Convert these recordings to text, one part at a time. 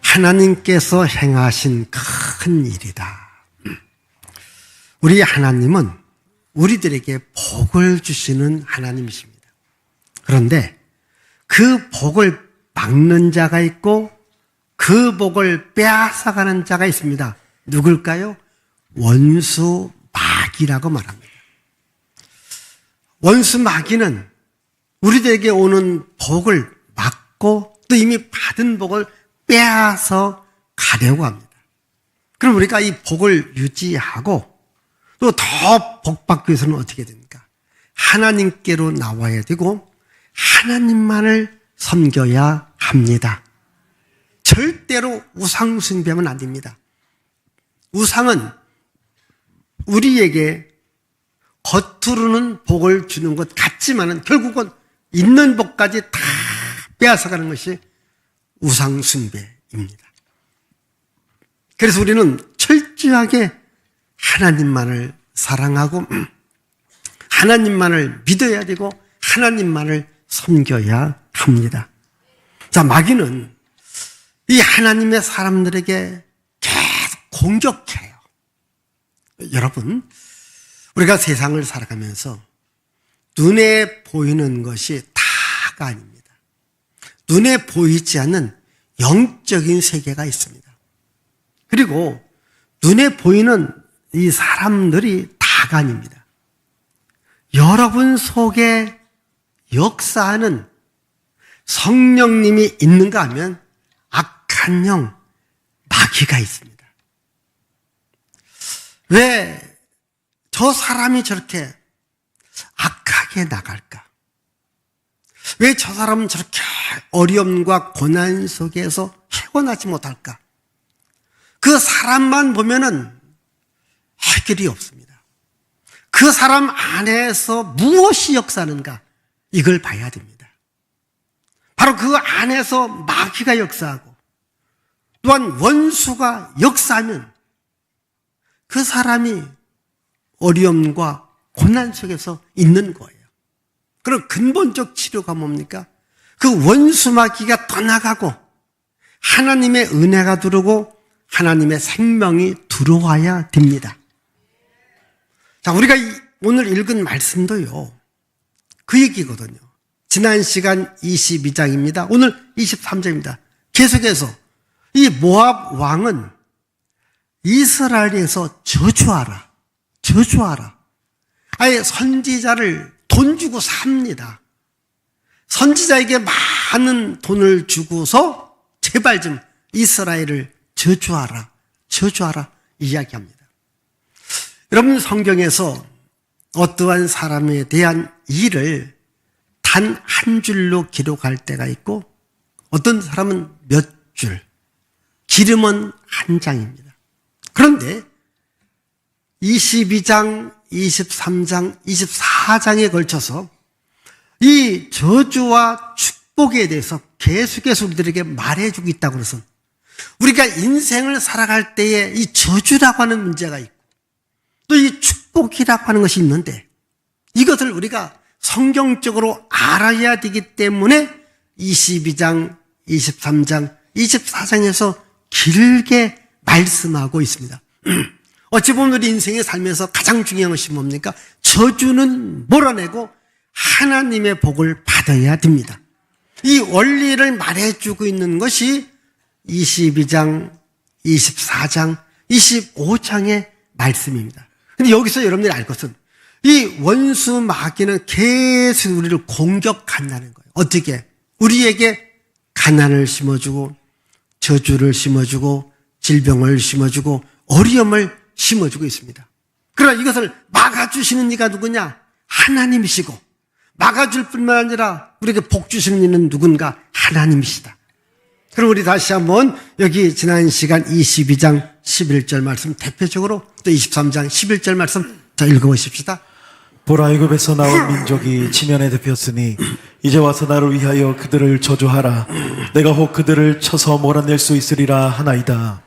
하나님께서 행하신 큰 일이다. 우리 하나님은 우리들에게 복을 주시는 하나님이십니다. 그런데 그 복을 막는 자가 있고 그 복을 빼앗아가는 자가 있습니다. 누굴까요? 원수 마귀라고 말합니다. 원수 마귀는 우리들에게 오는 복을 막고 또 이미 받은 복을 빼앗아 가려고 합니다. 그럼 우리가 이 복을 유지하고 또 더 복받기 위해서는 어떻게 됩니까? 하나님께로 나와야 되고 하나님만을 섬겨야 합니다. 절대로 우상 숭배하면 안 됩니다. 우상은 우리에게 겉으로는 복을 주는 것 같지만은 결국은 있는 복까지 다 빼앗아가는 것이 우상 숭배입니다. 그래서 우리는 철저하게 하나님만을 사랑하고 하나님만을 믿어야 되고 하나님만을 섬겨야 합니다. 자, 마귀는 이 하나님의 사람들에게 계속 공격해요. 여러분, 우리가 세상을 살아가면서 눈에 보이는 것이 다가 아닙니다. 눈에 보이지 않는 영적인 세계가 있습니다. 그리고 눈에 보이는 이 사람들이 다가 아닙니다. 여러분 속에 역사하는 성령님이 있는가 하면 악한 영, 마귀가 있습니다. 왜 저 사람이 저렇게 악하게 나갈까? 왜 저 사람은 저렇게 어려움과 고난 속에서 헤어나지 못할까? 그 사람만 보면은 해결이 없습니다. 그 사람 안에서 무엇이 역사하는가? 이걸 봐야 됩니다. 바로 그 안에서 마귀가 역사하고 또한 원수가 역사하면 그 사람이 어려움과 고난 속에서 있는 거예요. 그럼 근본적 치료가 뭡니까? 그 원수 마귀가 떠나가고 하나님의 은혜가 들어오고 하나님의 생명이 들어와야 됩니다. 자, 우리가 오늘 읽은 말씀도요, 그 얘기거든요. 지난 시간 22장입니다. 오늘 23장입니다. 계속해서 이 모압 왕은 이스라엘에서 저주하라. 아예 선지자를 돈 주고 삽니다. 선지자에게 많은 돈을 주고서 제발 좀 이스라엘을 저주하라 이야기합니다. 여러분, 성경에서 어떠한 사람에 대한 일을 단 한 줄로 기록할 때가 있고 어떤 사람은 몇 줄, 기름은 한 장입니다. 그런데 22장, 23장, 24장에 걸쳐서 이 저주와 축복에 대해서 계속해서 우리들에게 말해주고 있다고 해서 우리가 인생을 살아갈 때에 이 저주라고 하는 문제가 있고 또 이 축복이라고 하는 것이 있는데 이것을 우리가 성경적으로 알아야 되기 때문에 22장, 23장, 24장에서 길게 말씀하고 있습니다. 어찌 보면 우리 인생에 살면서 가장 중요한 것이 뭡니까? 저주는 몰아내고 하나님의 복을 받아야 됩니다. 이 원리를 말해주고 있는 것이 22장, 24장, 25장의 말씀입니다. 근데 여기서 여러분들이 알 것은 이 원수 마귀는 계속 우리를 공격한다는 거예요. 어떻게? 우리에게 가난을 심어주고 저주를 심어주고 질병을 심어주고 어려움을 심어주고 있습니다. 그러나 이것을 막아주시는 이가 누구냐? 하나님이시고 막아줄 뿐만 아니라 우리에게 복 주시는 이는 누군가? 하나님이시다. 그럼 우리 다시 한번 여기 지난 시간 22장 11절 말씀 대표적으로 또 23장 11절 말씀 자 읽어보십시다. 보라, 애굽에서 나온 민족이 지면에 덮였으니 이제 와서 나를 위하여 그들을 저주하라. 내가 혹 그들을 쳐서 몰아낼 수 있으리라 하나이다.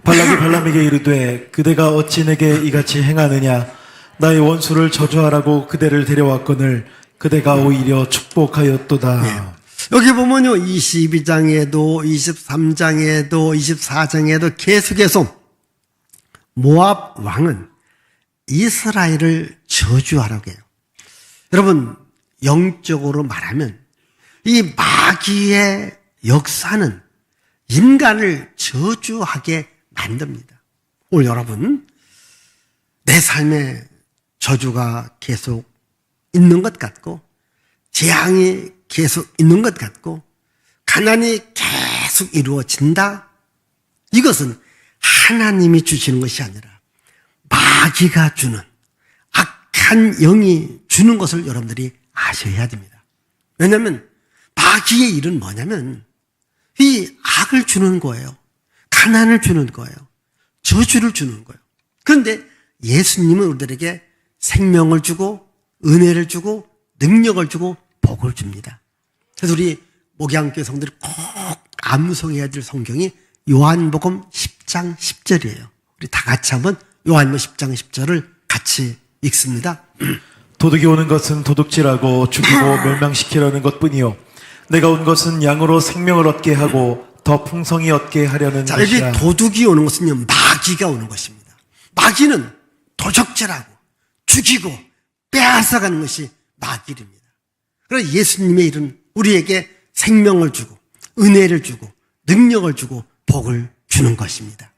발락이 발람에게 이르되 그대가 어찌 내게 이같이 행하느냐? 나의 원수를 저주하라고 그대를 데려왔거늘 그대가 오히려 축복하였도다. 네. 여기 보면요, 22장에도, 23장에도, 24장에도 계속해서 모압 왕은 이스라엘을 저주하라고 해요. 여러분, 영적으로 말하면 이 마귀의 역사는 인간을 저주하게 만듭니다. 오늘 여러분, 내 삶에 저주가 계속 있는 것 같고, 재앙이 계속 있는 것 같고, 가난이 계속 이루어진다? 이것은 하나님이 주시는 것이 아니라 마귀가 주는, 악한 영이 주는 것을 여러분들이 아셔야 됩니다. 왜냐하면 마귀의 일은 뭐냐면 이 악을 주는 거예요. 가난을 주는 거예요. 저주를 주는 거예요. 그런데 예수님은 우리들에게 생명을 주고 은혜를 주고 능력을 주고 복을 줍니다. 그래서 우리 목양교회 성들이 꼭 암송해야 될 성경이 요한복음 10장 10절이에요. 우리 다 같이 한번 요한복음 10장 10절을 같이 읽습니다. 도둑이 오는 것은 도둑질하고 죽이고 멸망시키려는 것뿐이요 내가 온 것은 양으로 생명을 얻게 하고 더 풍성히 얻게 하려는 자, 여기 것이라. 도둑이 오는 것은요, 마귀가 오는 것입니다. 마귀는 도적질하고 죽이고 빼앗아가는 것이 마귀입니다. 그래서 예수님의 일은 우리에게 생명을 주고 은혜를 주고 능력을 주고 복을 주는 것입니다.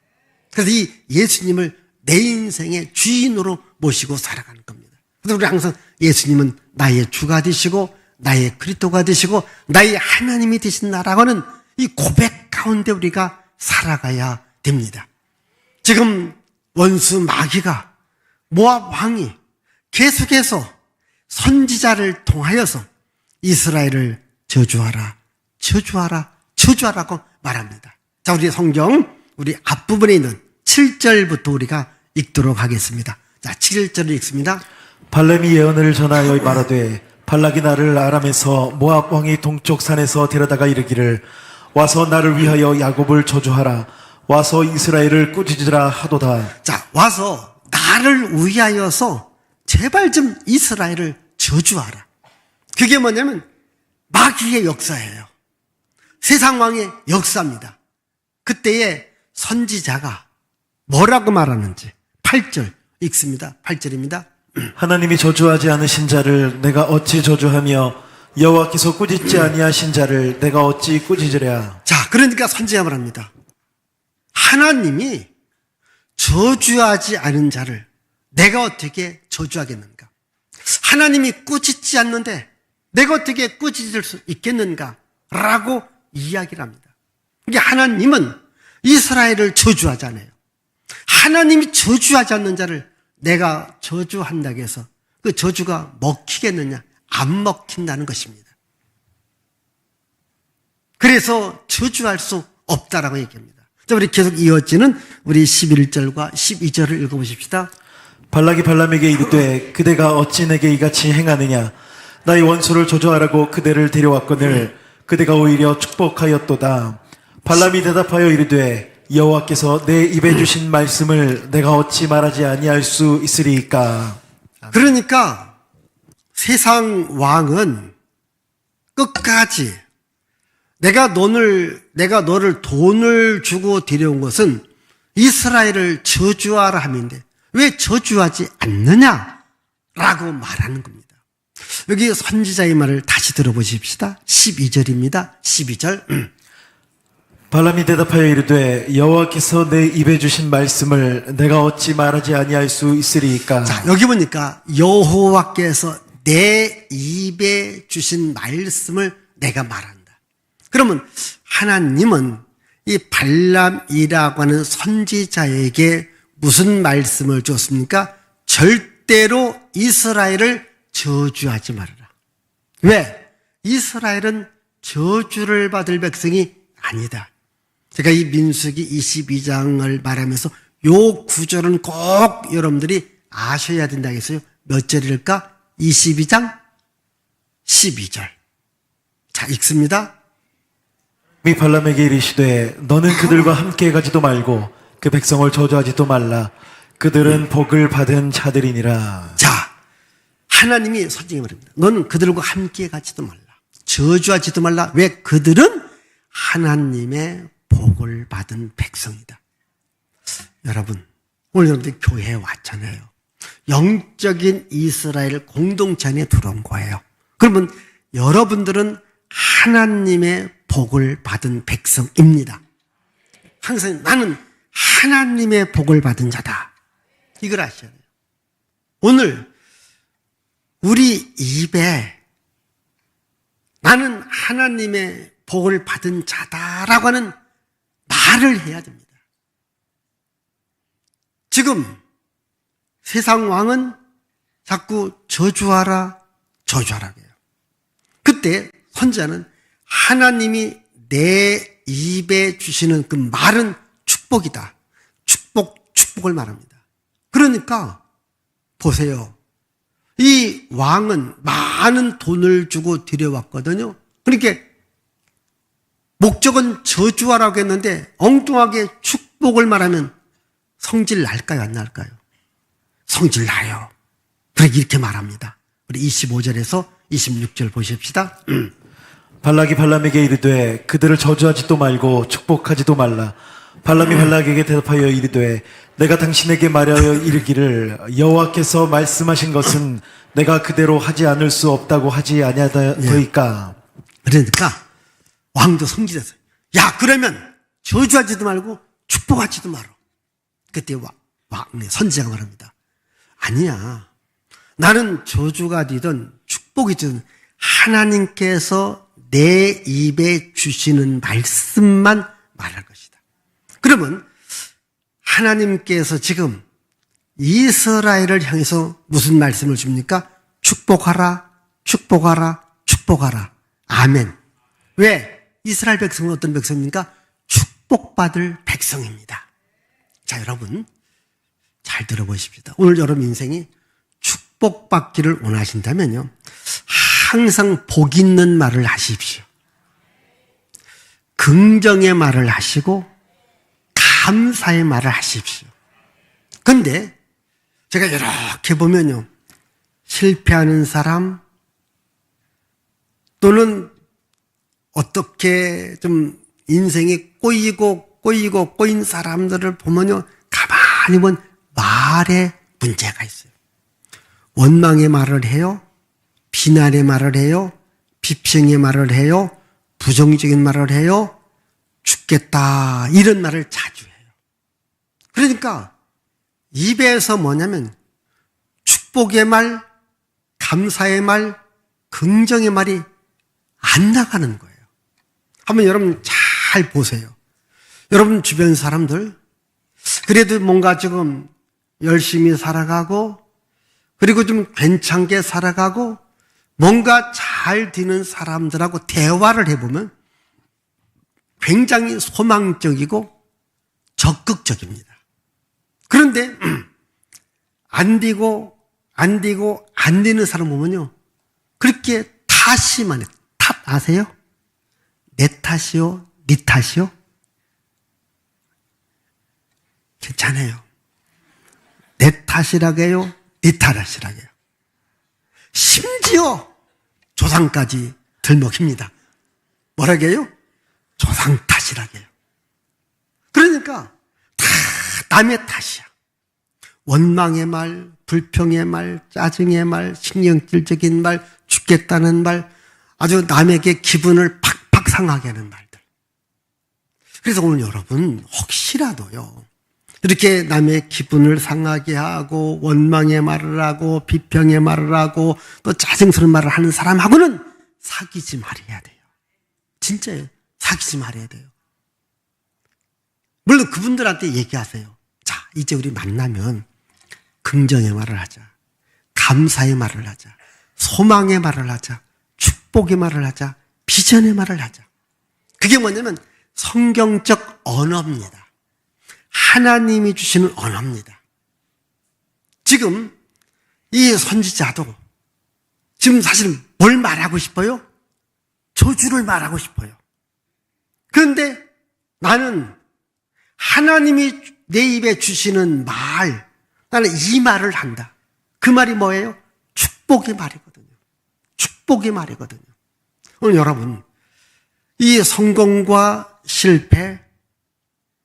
그래서 이 예수님을 내 인생의 주인으로 모시고 살아가는 겁니다. 그래서 우리 항상 예수님은 나의 주가 되시고 나의 그리스도가 되시고 나의 하나님이 되신다라고 하는 이 고백 가운데 우리가 살아가야 됩니다. 지금 원수 마귀가 모압 왕이 계속해서 선지자를 통하여서 이스라엘을 저주하라, 저주하라, 저주하라고 말합니다. 자, 우리 성경 우리 앞부분에 있는 7절부터 우리가 읽도록 하겠습니다. 자, 7절을 읽습니다. 발람이 예언을 전하여 말하되 발락이 나를 아람에서 모압 왕이 동쪽 산에서 데려다가 이르기를 와서 나를 위하여 야곱을 저주하라 와서 이스라엘을 꾸짖으라 하도다. 자, 와서 나를 위하여서 제발 좀 이스라엘을 저주하라. 그게 뭐냐면 마귀의 역사예요. 세상 왕의 역사입니다. 그때의 선지자가 뭐라고 말하는지 8절 읽습니다. 8절입니다. 하나님이 저주하지 않으신 자를 내가 어찌 저주하며 여호와께서 꾸짖지 아니하신 자를 내가 어찌 꾸짖으랴. 자, 그러니까 선지자 말합니다. 하나님이 저주하지 않은 자를 내가 어떻게 저주하겠는가? 하나님이 꾸짖지 않는데 내가 어떻게 꾸짖을 수 있겠는가? 라고 이야기를 합니다. 이게 하나님은 이스라엘을 저주하잖아요. 하나님이 저주하지 않는 자를 내가 저주한다고 해서 그 저주가 먹히겠느냐? 안 먹힌다는 것입니다. 그래서 저주할 수 없다라고 얘기합니다. 자, 우리 계속 이어지는 우리 11절과 12절을 읽어보십시다. 발락이 발람에게 이르되 그대가 어찌 내게 이같이 행하느냐 나의 원수를 저주하라고 그대를 데려왔거늘 그대가 오히려 축복하였도다. 발람이 대답하여 이르되 여호와께서 내 입에 주신 말씀을 내가 어찌 말하지 아니할 수 있으리이까. 그러니까 세상 왕은 끝까지 내가 너를 돈을 주고 데려온 것은 이스라엘을 저주하라 함인데 왜 저주하지 않느냐라고 말하는 겁니다. 여기 선지자의 말을 다시 들어보십시다. 12절입니다. 12절. 발람이 대답하여 이르되 여호와께서 내 입에 주신 말씀을 내가 어찌 말하지 아니할 수 있으리이까. 자, 여기 보니까 여호와께서 내 입에 주신 말씀을 내가 말한다. 그러면 하나님은 이 발람이라고 하는 선지자에게 무슨 말씀을 줬습니까? 절대로 이스라엘을 저주하지 말아라. 왜? 이스라엘은 저주를 받을 백성이 아니다. 제가 이 민수기 22장을 말하면서 요 구절은 꼭 여러분들이 아셔야 된다고 했어요. 몇 절일까? 22장 12절. 자, 읽습니다. 이 발람에게 이르시되 너는 그들과 함께 가지도 말고 그 백성을 저주하지도 말라. 그들은 복을 받은 자들이니라. 자, 하나님이 선지자에게 말합니다. 너는 그들과 함께 가지도 말라. 저주하지도 말라. 왜? 그들은 하나님의 복을 받은 백성이다. 여러분, 오늘 여러분들 교회에 왔잖아요. 영적인 이스라엘 공동체 안에 들어온 거예요. 그러면 여러분들은 하나님의 복을 받은 백성입니다. 항상 나는 하나님의 복을 받은 자다. 이걸 아셔야 돼요. 오늘 우리 입에 나는 하나님의 복을 받은 자다라고 하는 말을 해야 됩니다. 지금 세상 왕은 자꾸 저주하라, 저주하라 해요. 그때 선지자는 하나님이 내 입에 주시는 그 말은 축복이다. 축복을 말합니다. 그러니까 보세요. 이 왕은 많은 돈을 주고 들여왔거든요. 그러니까 목적은 저주하라고 했는데 엉뚱하게 축복을 말하면 성질 날까요? 안 날까요? 성질 나요. 그래 이렇게 말합니다. 우리 25절에서 26절 보십시다. 발락이 발람에게 이르되 그들을 저주하지도 말고 축복하지도 말라. 발람이 발락에게 대답하여 이르되 내가 당신에게 말하여 이르기를 여호와께서 말씀하신 것은 내가 그대로 하지 않을 수 없다고 하지 아니하더이까. 그러니까 왕도 성질했어요. 야 그러면 저주하지도 말고 축복하지도 마라. 그때 선지자가 말합니다. 아니야. 나는 저주가 되든 축복이 되든 하나님께서 내 입에 주시는 말씀만 말할 것이다. 그러면 하나님께서 지금 이스라엘을 향해서 무슨 말씀을 줍니까? 축복하라, 축복하라, 축복하라. 아멘. 왜? 이스라엘 백성은 어떤 백성입니까? 축복받을 백성입니다. 자, 여러분 잘 들어보십시다. 오늘 여러분 인생이 축복받기를 원하신다면요, 항상 복 있는 말을 하십시오. 긍정의 말을 하시고 감사의 말을 하십시오. 근데 제가 이렇게 보면요, 실패하는 사람 또는 어떻게 좀 인생이 꼬인 사람들을 보면요, 가만히 보면 말에 문제가 있어요. 원망의 말을 해요. 비난의 말을 해요. 비평의 말을 해요. 부정적인 말을 해요. 죽겠다 이런 말을 자주 해요. 그러니까 입에서 뭐냐면 축복의 말, 감사의 말, 긍정의 말이 안 나가는 거예요. 한번 여러분 잘 보세요. 여러분 주변 사람들 그래도 뭔가 지금 열심히 살아가고 그리고 좀 괜찮게 살아가고 뭔가 잘 되는 사람들하고 대화를 해보면 굉장히 소망적이고 적극적입니다. 그런데 안 되고 안 되는 사람 보면요, 그렇게 탓이만 해요. 탓 아세요? 내 탓이요? 네 탓이요? 괜찮아요. 내 탓이라고 해요? 네 탓이라고 해요. 심지어 조상까지 들먹입니다. 뭐라고 해요? 조상 탓이라고 해요. 그러니까 다 남의 탓이야. 원망의 말, 불평의 말, 짜증의 말, 신경질적인 말, 죽겠다는 말, 아주 남에게 기분을 팍팍 상하게 하는 말들. 그래서 오늘 여러분 혹시라도요, 이렇게 남의 기분을 상하게 하고 원망의 말을 하고 비평의 말을 하고 또 짜증스러운 말을 하는 사람하고는 사귀지 말아야 돼요. 진짜예요. 사귀지 말아야 돼요. 물론 그분들한테 얘기하세요. 자, 이제 우리 만나면 긍정의 말을 하자. 감사의 말을 하자. 소망의 말을 하자. 축복의 말을 하자. 비전의 말을 하자. 그게 뭐냐면 성경적 언어입니다. 하나님이 주시는 언어입니다. 지금 이 선지자도 지금 사실 뭘 말하고 싶어요? 저주를 말하고 싶어요. 그런데 나는 하나님이 내 입에 주시는 말, 나는 이 말을 한다. 그 말이 뭐예요? 축복의 말이거든요. 축복의 말이거든요. 오늘 여러분, 이 성공과 실패,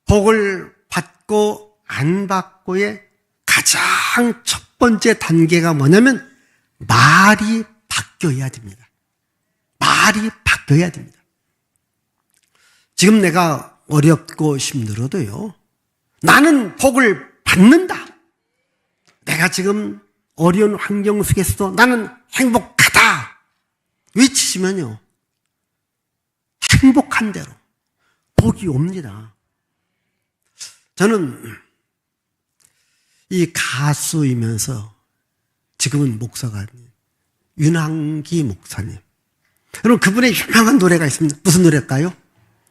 복을 받고 안 받고의 가장 첫 번째 단계가 뭐냐면 말이 바뀌어야 됩니다. 말이 바뀌어야 됩니다. 지금 내가 어렵고 힘들어도요, 나는 복을 받는다. 내가 지금 어려운 환경 속에서도 나는 행복하다. 외치시면요, 행복한 대로 복이 옵니다. 저는 이 가수이면서 지금은 목사가 아닌 윤항기 목사님. 여러분, 그분의 유명한 노래가 있습니다. 무슨 노래일까요?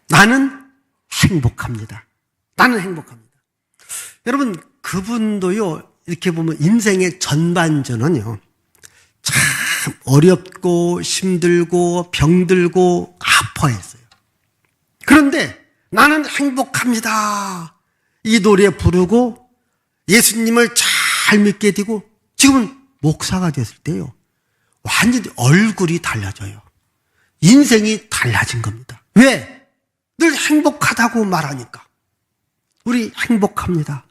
나는 행복합니다. 나는 행복합니다. 여러분, 그분도요, 이렇게 보면 인생의 전반전은요, 참 어렵고 힘들고 병들고 아파했어요. 그런데 나는 행복합니다. 이 노래 부르고 예수님을 잘 믿게 되고 지금은 목사가 됐을 때요, 완전히 얼굴이 달라져요. 인생이 달라진 겁니다. 왜? 늘 행복하다고 말하니까. 우리 행복합니다.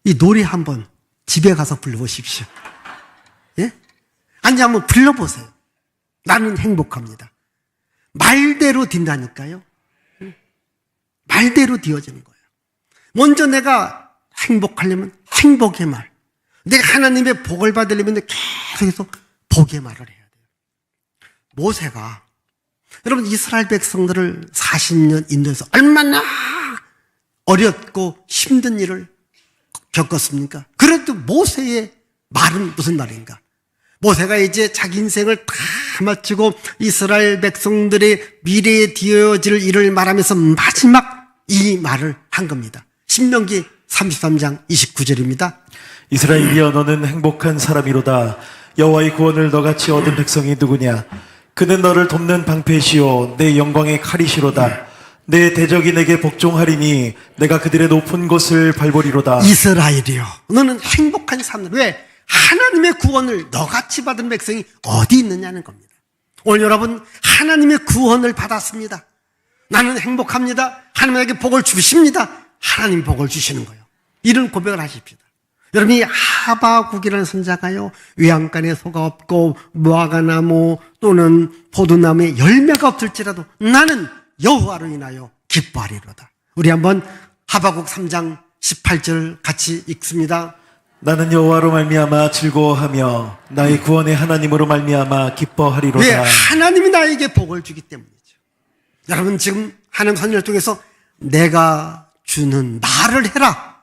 이 노래 한번 집에 가서 불러보십시오. 예? 아니, 한번 불러보세요. 나는 행복합니다. 말대로 된다니까요. 말대로 되어지는 거예요. 먼저 내가 행복하려면 행복의 말, 내가 하나님의 복을 받으려면 계속해서 복의 말을 해야 돼요. 모세가, 여러분, 이스라엘 백성들을 40년 인도해서 얼마나 어렵고 힘든 일을 겪었습니까? 그래도 모세의 말은 무슨 말인가? 모세가 이제 자기 인생을 다 마치고 이스라엘 백성들의 미래에 되어질 일을 말하면서 마지막 이 말을 한 겁니다. 신명기 33장 29절입니다. 이스라엘이여, 너는 행복한 사람이로다. 여호와의 구원을 너같이 얻은 백성이 누구냐? 그는 너를 돕는 방패시오, 내 영광의 칼이시로다. 내 대적이 내게 복종하리니 내가 그들의 높은 곳을 밟으리로다. 이스라엘이여, 너는 행복한 사람들. 왜? 하나님의 구원을 너같이 받은 백성이 어디 있느냐는 겁니다. 오늘 여러분, 하나님의 구원을 받았습니다. 나는 행복합니다. 하나님에게 복을 주십니다. 하나님 복을 주시는 거예요. 이런 고백을 하십시다. 여러분, 이 하바국이라는 선자가요, 외양간에 소가 없고 무화과나무 또는 포도나무에 열매가 없을지라도 나는 여호와로 인하여 기뻐하리로다. 우리 한번 하바국 3장 18절 같이 읽습니다. 나는 여호와로 말미암아 즐거워하며 나의 구원의 하나님으로 말미암아 기뻐하리로다. 왜? 하나님이 나에게 복을 주기 때문이죠. 여러분, 지금 하나님 선지자를 통해서 내가 주는 말을 해라.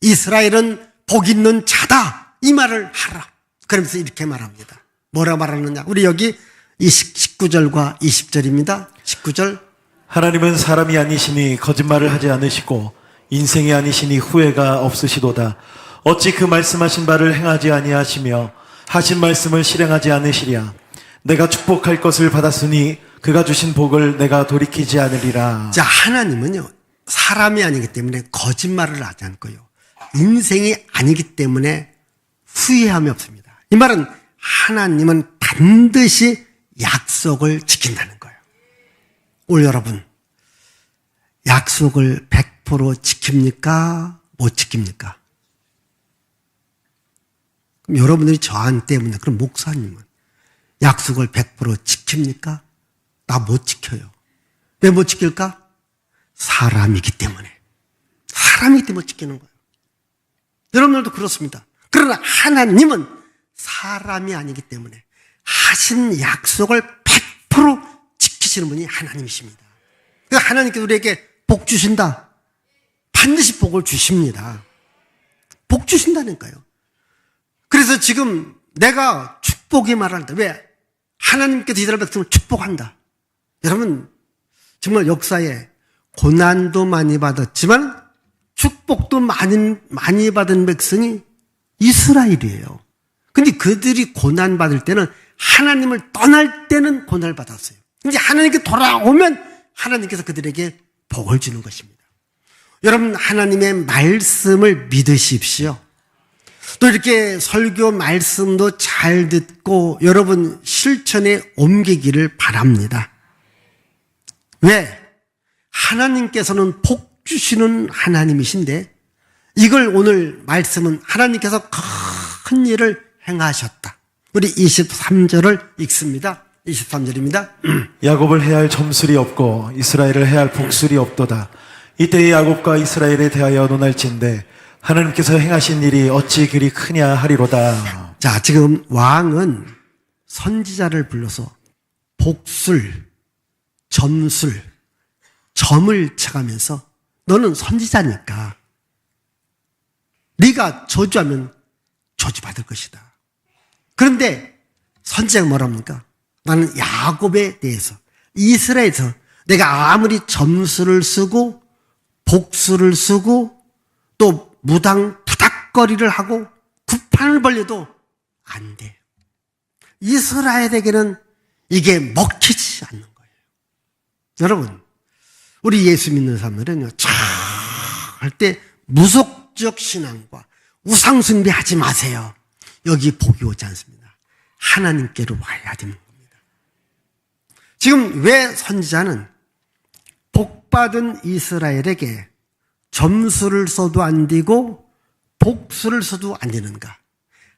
이스라엘은 복 있는 자다. 이 말을 하라. 그러면서 이렇게 말합니다. 뭐라 말하느냐? 우리 여기 19절과 20절입니다. 19절. 하나님은 사람이 아니시니 거짓말을 하지 않으시고 인생이 아니시니 후회가 없으시도다. 어찌 그 말씀하신 바를 행하지 아니하시며 하신 말씀을 실행하지 않으시랴. 내가 축복할 것을 받았으니 그가 주신 복을 내가 돌이키지 않으리라. 자, 하나님은요, 사람이 아니기 때문에 거짓말을 하지 않고요, 인생이 아니기 때문에 후회함이 없습니다. 이 말은 하나님은 반드시 약속을 지킨다는 거예요. 오늘 여러분, 약속을 100% 지킵니까? 못 지킵니까? 그럼 여러분들이 저한테 묻는, 그럼 목사님은 약속을 100% 지킵니까? 나 못 지켜요. 왜 못 지킬까? 사람이기 때문에. 사람이기 때문에 못 지키는 거예요. 여러분들도 그렇습니다. 그러나 하나님은 사람이 아니기 때문에 하신 약속을 100% 지키시는 분이 하나님이십니다. 그러니까 하나님께서 우리에게 복 주신다. 반드시 복을 주십니다. 복 주신다니까요. 그래서 지금 내가 축복의 말을 한다. 왜? 하나님께서 이스라엘 백성을 축복한다. 여러분, 정말 역사에 고난도 많이 받았지만 축복도 많이 받은 백성이 이스라엘이에요. 근데 그들이 고난 받을 때는 하나님을 떠날 때는 고난을 받았어요. 이제 하나님께 돌아오면 하나님께서 그들에게 복을 주는 것입니다. 여러분, 하나님의 말씀을 믿으십시오. 또 이렇게 설교 말씀도 잘 듣고 여러분 실천에 옮기기를 바랍니다. 왜? 하나님께서는 복 주시는 하나님이신데 이걸 오늘 말씀은 하나님께서 큰 일을 행하셨다. 우리 23절을 읽습니다. 23절입니다. 야곱을 해할 점술이 없고 이스라엘을 해할 복술이 없도다. 이때의 야곱과 이스라엘에 대하여 논할진대 하나님께서 행하신 일이 어찌 그리 크냐 하리로다. 자, 지금 왕은 선지자를 불러서 복술, 점술, 점을 쳐가면서 너는 선지자니까 네가 저주하면 저주받을 것이다. 그런데 선지자가 뭐랍니까? 나는 야곱에 대해서 이스라엘에서 내가 아무리 점수를 쓰고 복수를 쓰고 또 무당 부닥거리를 하고 구판을 벌려도 안 돼. 이스라엘에게는 이게 먹히지 않는 거예요. 여러분, 우리 예수 믿는 사람들은요, 절대 무속적 신앙과 우상숭배하지 마세요. 여기 복이 오지 않습니다. 하나님께로 와야 되는 겁니다. 지금 왜 선지자는 복받은 이스라엘에게 점수를 써도 안 되고 복수를 써도 안 되는가?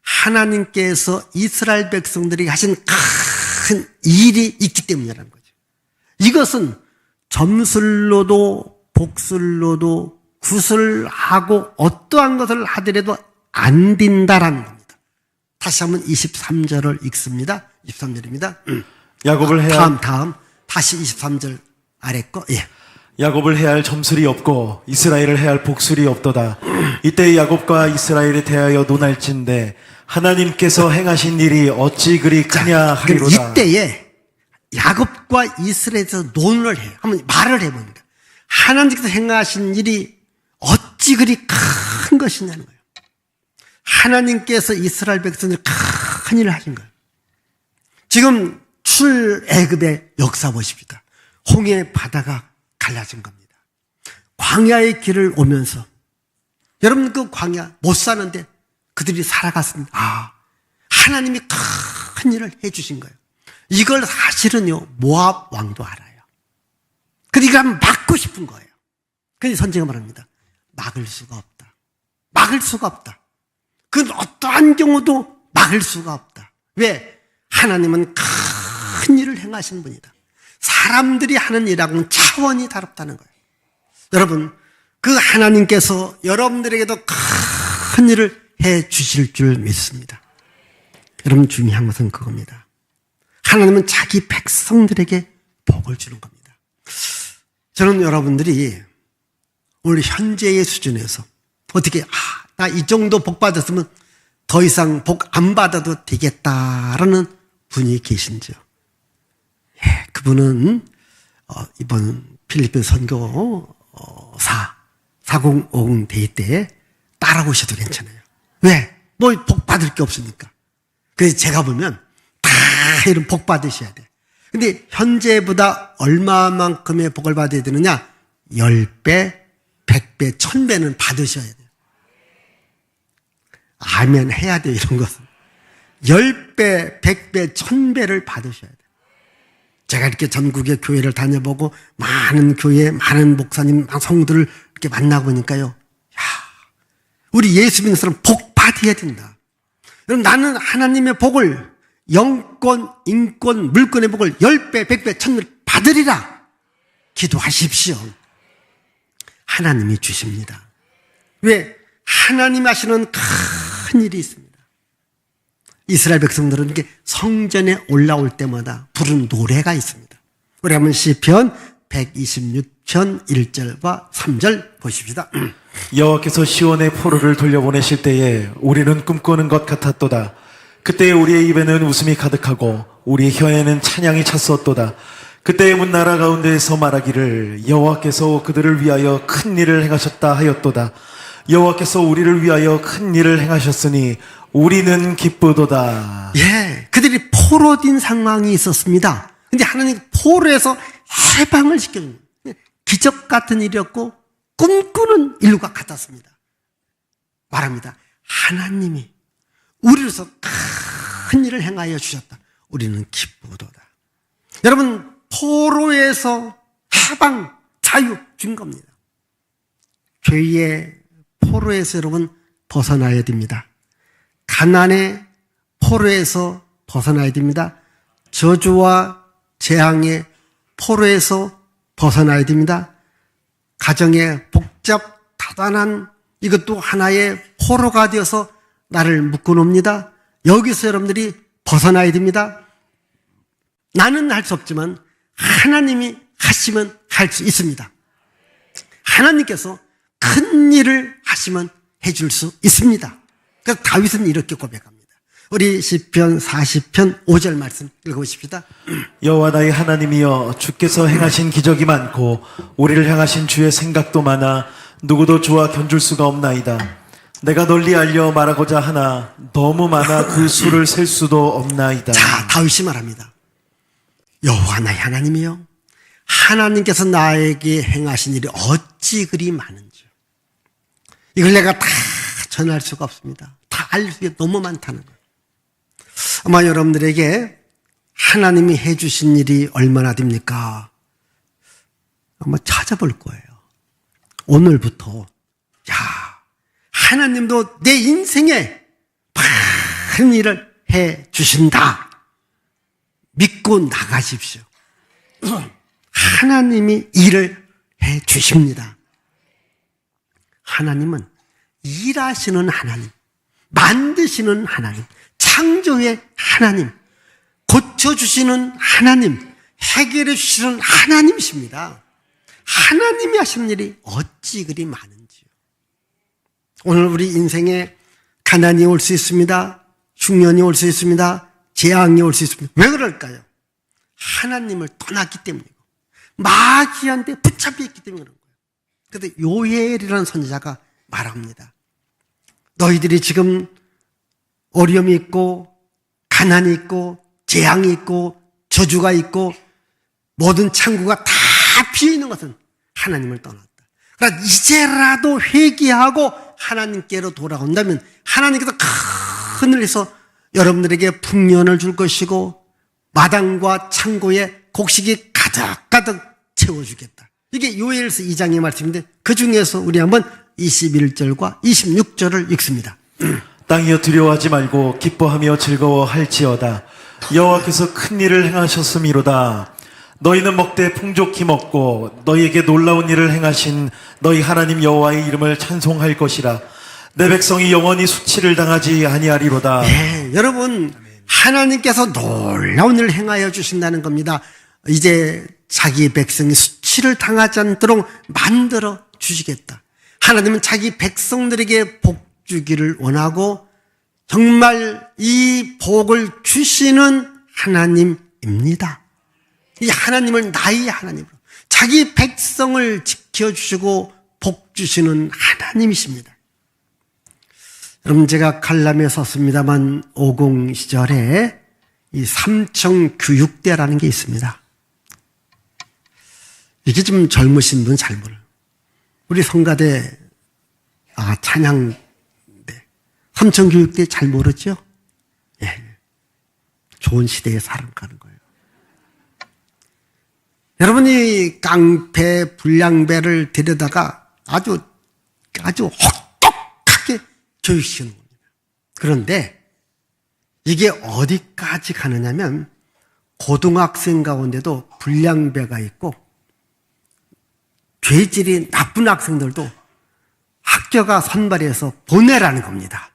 하나님께서 이스라엘 백성들이 하신 큰 일이 있기 때문이라는 거죠. 이것은 점술로도 복술로도 구슬하고 어떠한 것을 하더라도 안 된다라는 겁니다. 다시 한번 23절을 읽습니다. 23절입니다. 야곱을 해야 다음 다시 23절 아래 거. 예. 야곱을 해할 점술이 없고 이스라엘을 해할 복술이 없도다. 이때 야곱과 이스라엘에 대하여 논할진대 하나님께서 행하신 일이 어찌 그리 크냐 하리로다. 이때에 야곱과 이스라엘에서 논을 해요. 한번 말을 해봅니다. 하나님께서 행하신 일이 어찌 그리 큰 것이냐는 거예요. 하나님께서 이스라엘 백성들 큰 일을 하신 거예요. 지금 출애굽의 역사 보십시다. 홍해 바다가 갈라진 겁니다. 광야의 길을 오면서 여러분 그 광야 못 사는데 그들이 살아갔습니다. 하나님이 큰 일을 해주신 거예요. 이걸 사실은요 모압 왕도 알아요. 그러니까 막고 싶은 거예요. 그런데 선지가 말합니다. 막을 수가 없다. 막을 수가 없다. 그 어떠한 경우도 막을 수가 없다. 왜? 하나님은 큰 일을 행하신 분이다. 사람들이 하는 일하고는 차원이 다릅다는 거예요. 여러분, 그 하나님께서 여러분들에게도 큰 일을 해 주실 줄 믿습니다. 여러분, 중요한 것은 그겁니다. 하나님은 자기 백성들에게 복을 주는 겁니다. 저는 여러분들이 오늘 현재의 수준에서 어떻게 나 이 정도 복 받았으면 더 이상 복 안 받아도 되겠다라는 분이 계신지요? 예, 그분은 이번 필리핀 선교 4050 대회 때 따라오셔도 괜찮아요. 왜? 뭐 복 받을 게 없으니까. 그래서 제가 보면 다 이런 복 받으셔야 돼. 근데 현재보다 얼마만큼의 복을 받아야 되느냐? 10배, 100배, 1000배는 받으셔야 돼요. 아멘 해야 돼요, 이런 것은. 10배, 100배, 1000배를 받으셔야 돼요. 제가 이렇게 전국의 교회를 다녀보고 많은 교회, 많은 목사님, 성들을 이렇게 만나고 보니까요. 우리 예수 믿는 사람 복 받아야 된다. 그럼 나는 하나님의 복을 영권, 인권, 물권의 복을 10배, 100배, 1000배 받으리라. 기도하십시오. 하나님이 주십니다. 왜? 하나님이 하시는 큰 일이 있습니다. 이스라엘 백성들은 이렇게 성전에 올라올 때마다 부르는 노래가 있습니다. 우리 한번 시편 126편 1절과 3절 보십시다. 여호와께서 시온의 포로를 돌려보내실 때에 우리는 꿈꾸는 것 같았도다. 그때 우리의 입에는 웃음이 가득하고 우리의 혀에는 찬양이 찼었도다. 그때 문나라 가운데에서 말하기를 여호와께서 그들을 위하여 큰 일을 행하셨다 하였도다. 여호와께서 우리를 위하여 큰 일을 행하셨으니 우리는 기쁘도다. 예, 그들이 포로된 상황이 있었습니다. 근데 하나님 포로에서 해방을 시켜준 기적 같은 일이었고 꿈꾸는 일과 같았습니다. 말합니다. 하나님이 우리로서 큰 일을 행하여 주셨다. 우리는 기쁘도다. 여러분, 포로에서 해방, 자유 준 겁니다. 죄의 포로에서 여러분 벗어나야 됩니다. 가난의 포로에서 벗어나야 됩니다. 저주와 재앙의 포로에서 벗어나야 됩니다. 가정의 복잡 다단한 이것도 하나의 포로가 되어서 나를 묶어놓습니다. 여기서 여러분들이 벗어나야 됩니다. 나는 할 수 없지만 하나님이 하시면 할 수 있습니다. 하나님께서 큰 일을 하시면 해줄 수 있습니다. 그래서 다윗은 이렇게 고백합니다. 우리 시편 40편 5절 말씀 읽어보십시다. 여호와 나의 하나님이여 주께서 행하신 기적이 많고 우리를 향하신 주의 생각도 많아 누구도 주와 견줄 수가 없나이다. 내가 널리 알려 말하고자 하나 너무 많아 그 수를 셀 수도 없나이다. 자, 다윗이 말합니다. 여호와 나의 하나님이여 하나님께서 나에게 행하신 일이 어찌 그리 많은지요. 이걸 내가 다 전할 수가 없습니다. 다 알 수 너무 많다는 거예요. 아마 여러분들에게 하나님이 해주신 일이 얼마나 됩니까? 아마 찾아볼 거예요. 오늘부터 야, 하나님도 내 인생에 많은 일을 해주신다. 믿고 나가십시오. 하나님이 일을 해주십니다. 하나님은 일하시는 하나님, 만드시는 하나님, 창조의 하나님, 고쳐주시는 하나님, 해결해 주시는 하나님이십니다. 하나님이 하시는 일이 어찌 그리 많은지요. 오늘 우리 인생에 가난이 올 수 있습니다. 흉년이 올 수 있습니다. 재앙이 올 수 있습니다. 왜 그럴까요? 하나님을 떠났기 때문이고 마귀한테 붙잡혀 있기 때문에 그런 거예요. 그런데 요엘이라는 선지자가 말합니다. 너희들이 지금 어려움이 있고 가난이 있고 재앙이 있고 저주가 있고 모든 창구가 다 비어있는 것은 하나님을 떠났다. 그러니까 이제라도 회개하고 하나님께로 돌아온다면 하나님께서 큰 일을 해서 여러분들에게 풍년을 줄 것이고 마당과 창고에 곡식이 가득가득 채워주겠다. 이게 요엘서 2장의 말씀인데 그 중에서 우리 한번 21절과 26절을 읽습니다. 땅이여 두려워하지 말고 기뻐하며 즐거워할지어다. 여호와께서 큰 일을 행하셨음이로다. 너희는 먹되 풍족히 먹고 너희에게 놀라운 일을 행하신 너희 하나님 여호와의 이름을 찬송할 것이라. 내 백성이 영원히 수치를 당하지 아니하리로다. 네, 여러분 하나님께서 놀라운 일을 행하여 주신다는 겁니다. 이제 자기 백성이 수치를 당하지 않도록 만들어 주시겠다. 하나님은 자기 백성들에게 복 주기를 원하고 정말 이 복을 주시는 하나님입니다. 이 하나님을 나의 하나님으로 자기 백성을 지켜주시고 복 주시는 하나님이십니다. 여러분 제가 칼럼에 썼습니다만 50 시절에 이 삼청교육대라는 게 있습니다. 이게 좀 젊으신 분 잘 몰라요. 우리 성가대 찬양대 삼청교육대 잘 모르죠? 예, 좋은 시대에 살아가는 거예요. 여러분이 깡패, 불량배를 데려다가 아주 혹독하게 교육시키는 겁니다. 그런데 이게 어디까지 가느냐면 고등학생 가운데도 불량배가 있고 죄질이 나쁜 학생들도 학교가 선발해서 보내라는 겁니다.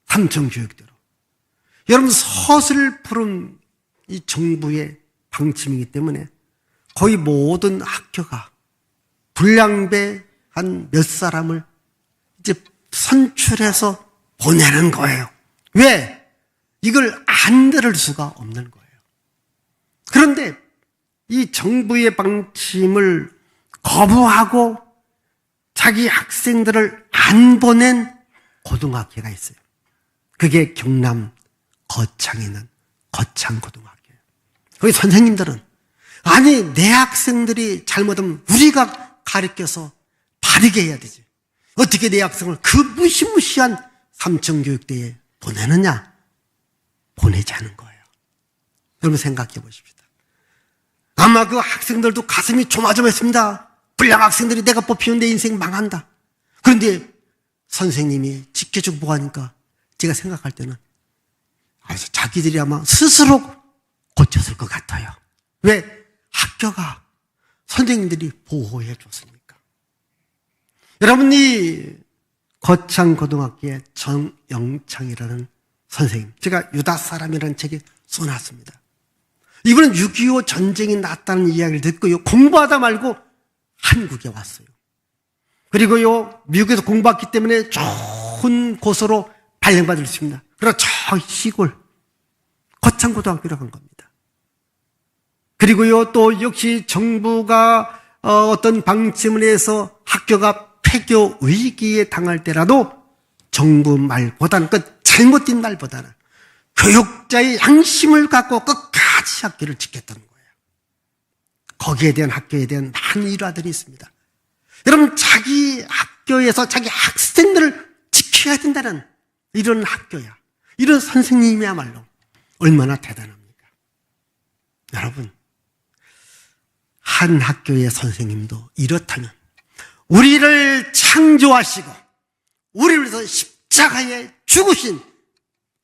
삼청교육대로. 여러분 서슬푸른 이 정부의 방침이기 때문에 거의 모든 학교가 불량배 한 몇 사람을 이제 선출해서 보내는 거예요. 왜? 이걸 안 들을 수가 없는 거예요. 그런데 이 정부의 방침을 거부하고 자기 학생들을 안 보낸 고등학교가 있어요. 그게 경남 거창에 있는 거창고등학교예요. 거기 선생님들은 아니 내 학생들이 잘못하면 우리가 가르쳐서 바르게 해야 되지. 어떻게 내 학생을 그 무시무시한 삼청교육대에 보내느냐? 보내지 않은 거예요. 여러분 생각해 보십시다. 아마 그 학생들도 가슴이 조마조마했습니다. 불량 학생들이 내가 뽑히면 내 인생 망한다. 그런데 선생님이 지켜주고 보하니까 제가 생각할 때는 자기들이 아마 스스로 고쳤을 것 같아요. 왜? 학교가 선생님들이 보호해 줬으니까. 여러분, 이 거창고등학교의 정영창이라는 선생님, 제가 유다 사람이라는 책에 써놨습니다. 이분은 6.25 전쟁이 났다는 이야기를 듣고요, 공부하다 말고 한국에 왔어요. 그리고요, 미국에서 공부했기 때문에 좋은 곳으로 발령받을 수 있습니다. 그리고 저 시골 거창고등학교로 간 겁니다. 그리고요, 또 역시 정부가 어떤 방침을 해서 학교가 폐교 위기에 당할 때라도 정부 말보다는, 그 잘못된 말보다는 교육자의 양심을 갖고 끝까지 학교를 지켰다는 거예요. 거기에 대한 학교에 대한 많은 일화들이 있습니다. 여러분, 자기 학교에서 자기 학생들을 지켜야 된다는 이런 학교야, 이런 선생님이야말로 얼마나 대단합니까? 여러분, 한 학교의 선생님도 이렇다면 우리를 창조하시고 우리를 위해서 십자가에 죽으신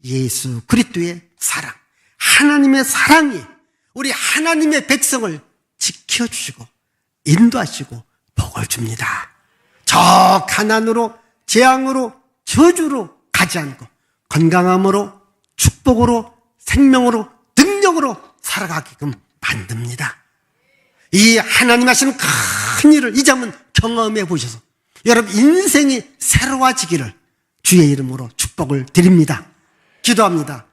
예수 그리스도의 사랑, 하나님의 사랑이 우리 하나님의 백성을 지켜주시고 인도하시고 복을 줍니다. 저 가난으로, 재앙으로, 저주로 가지 않고 건강함으로, 축복으로, 생명으로, 능력으로 살아가게끔 만듭니다. 이 하나님 하시는 큰 일을 이 장면 경험해 보셔서 여러분 인생이 새로워지기를 주의 이름으로 축복을 드립니다. 기도합니다.